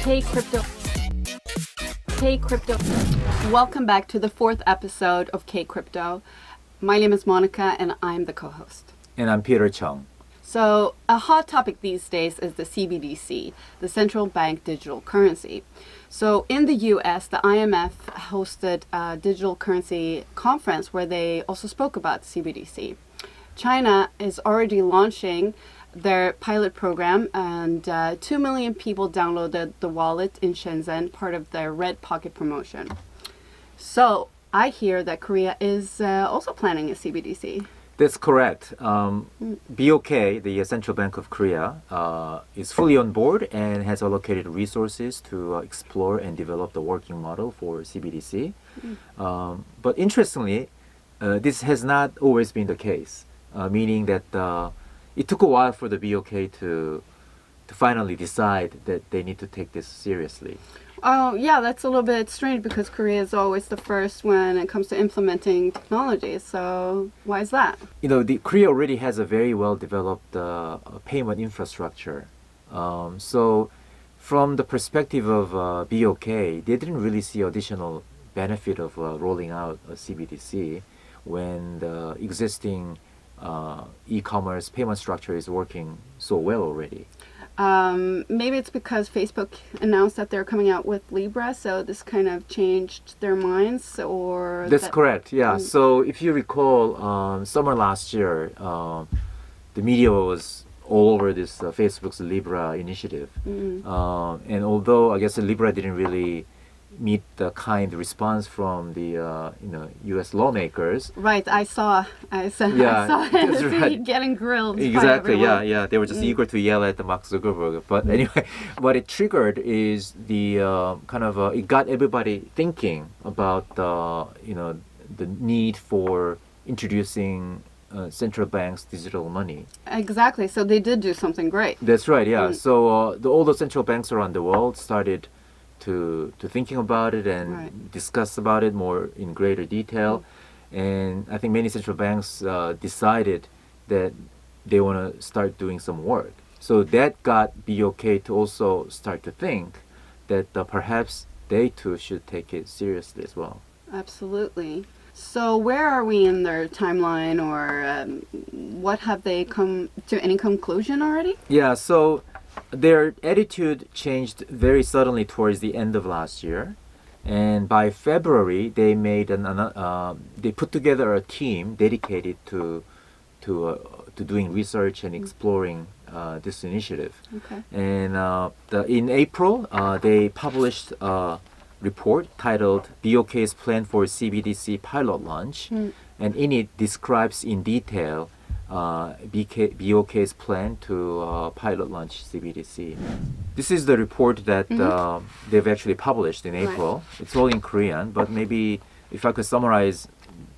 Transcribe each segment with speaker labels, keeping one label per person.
Speaker 1: Hey crypto. Hey crypto. Welcome back to the fourth episode of K Crypto. My name is Monica and I'm the co-host.
Speaker 2: And I'm Peter Chung.
Speaker 1: So a hot topic these days is the CBDC, the central bank digital currency. So in the US, the IMF hosted a digital currency conference where they also spoke about CBDC. China is already launching their pilot program, and 2 million people downloaded the wallet in Shenzhen, part of their Red Pocket promotion. So I hear that Korea is also planning a CBDC.
Speaker 2: That's correct. BOK, the Central Bank of Korea, is fully on board and has allocated resources to explore and develop the working model for CBDC. But interestingly, this has not always been the case, meaning that it took a while for the BOK to finally decide that they need to take this seriously.
Speaker 1: Oh, yeah, that's a little bit strange because Korea is always the first when it comes to implementing technology. So why is that?
Speaker 2: You know, Korea already has a very well-developed payment infrastructure. So from the perspective of BOK, they didn't really see additional benefit of rolling out a CBDC when the existing e-commerce payment structure is working so well already.
Speaker 1: Maybe it's because Facebook announced that they're coming out with Libra, so this kind of changed their minds, or...
Speaker 2: That's correct, yeah. So if you recall, summer last year, the media was all over this Facebook's Libra initiative. And although I guess Libra didn't really meet the kind response from the U.S. lawmakers.
Speaker 1: Right, I saw
Speaker 2: that's
Speaker 1: it getting grilled.
Speaker 2: Exactly, yeah. They were just eager to yell at the Mark Zuckerberg. But anyway, what it triggered is the it got everybody thinking about the need for introducing central banks' digital money.
Speaker 1: Exactly. So they did do something great.
Speaker 2: That's right. Yeah. So all the central banks around the world started to thinking about it and discuss about it more in greater detail. And I think many central banks decided that they want to start doing some work. So that got BOK to also start to think that perhaps they too should take it seriously as well.
Speaker 1: Absolutely. So where are we in their timeline, or what, have they come to any conclusion already?
Speaker 2: Yeah, so their attitude changed very suddenly towards the end of last year, and by February they made they put together a team dedicated to doing research and exploring this initiative.
Speaker 1: Okay.
Speaker 2: And in April they published a report titled "BOK's Plan for CBDC Pilot Launch," and in it describes in detail BOK's plan to pilot launch CBDC. This is the report that they've actually published in April. It's all in Korean, but maybe if I could summarize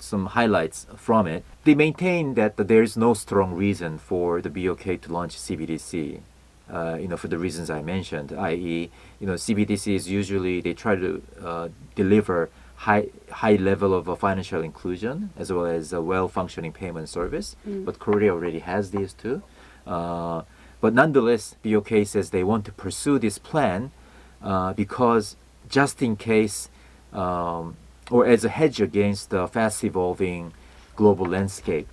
Speaker 2: some highlights from it. They maintain that there is no strong reason for the BOK to launch CBDC. For the reasons I mentioned, i.e., CBDC is usually they try to deliver high level of financial inclusion as well as a well-functioning payment service. But Korea already has these too. But nonetheless, BOK says they want to pursue this plan because just in case, or as a hedge against the fast-evolving global landscape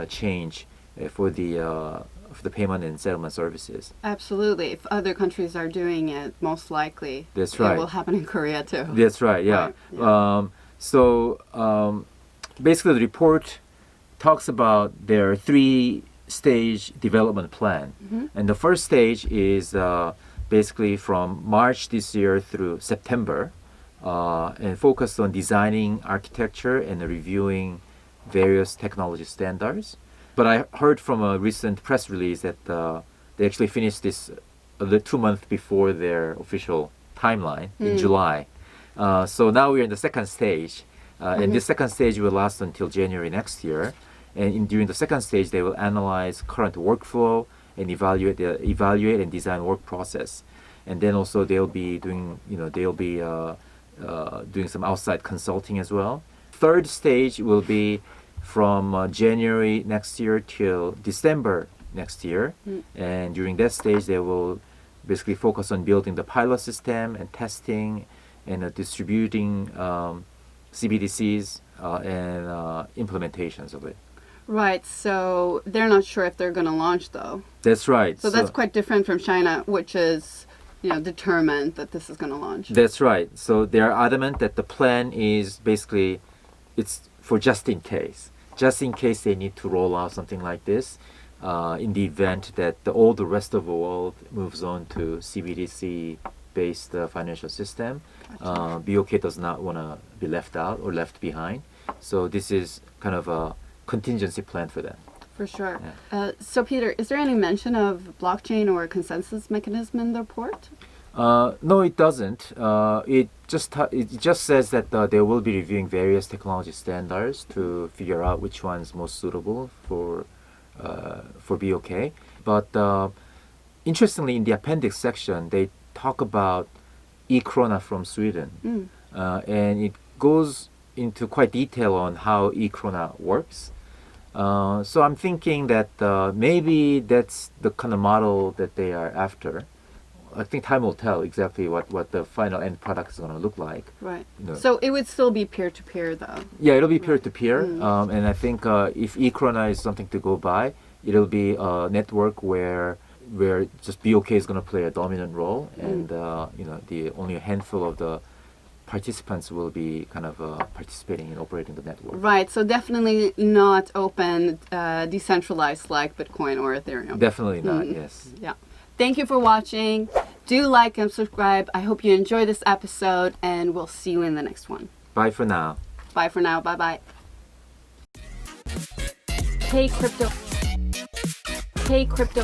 Speaker 2: change for the payment and settlement services.
Speaker 1: Absolutely. If other countries are doing it, most likely
Speaker 2: That's right.
Speaker 1: It will happen in Korea too.
Speaker 2: That's right, yeah.
Speaker 1: Right.
Speaker 2: So basically the report talks about their three-stage development plan. And the first stage is basically from March this year through September and focused on designing architecture and reviewing various technology standards. But I heard from a recent press release that they actually finished this 2 months before their official timeline in July. So now we're in the second stage, and this second stage will last until January next year. And during the second stage, they will analyze current workflow and evaluate and design work process. And then also they'll be doing doing some outside consulting as well. Third stage will be from January next year till December next year. And during that stage, they will basically focus on building the pilot system and testing and distributing CBDCs and implementations of it.
Speaker 1: Right. So they're not sure if they're going to launch, though.
Speaker 2: That's right.
Speaker 1: So that's quite different from China, which is, determined that this is going to launch.
Speaker 2: That's right. So they're adamant that the plan is basically it's for just in case they need to roll out something like this in the event that all the rest of the world moves on to CBDC based financial system.
Speaker 1: Gotcha.
Speaker 2: BOK does not want to be left out or left behind. So this is kind of a contingency plan for them.
Speaker 1: For sure.
Speaker 2: Yeah.
Speaker 1: So Peter, is there any mention of blockchain or consensus mechanism in the report?
Speaker 2: No, it doesn't. It just says that they will be reviewing various technology standards to figure out which one's most suitable for BOK. But interestingly, in the appendix section, they talk about e-krona from Sweden, and it goes into quite detail on how e-krona works. So I'm thinking that maybe that's the kind of model that they are after. I think time will tell exactly what the final end product is going to look like.
Speaker 1: Right. So it would still be peer-to-peer, though.
Speaker 2: Yeah, it'll be peer-to-peer. And I think if e-krona is something to go by, it'll be a network where just BOK is going to play a dominant role, and the only a handful of the participants will be kind of participating in operating the network.
Speaker 1: Right, so definitely not open, decentralized like Bitcoin or Ethereum.
Speaker 2: Definitely not, yes.
Speaker 1: Yeah. Thank you for watching. Do like and subscribe. I hope you enjoy this episode, and we'll see you in the next one.
Speaker 2: Bye for now.
Speaker 1: Bye for now. Bye-bye. Hey, crypto. Hey, crypto.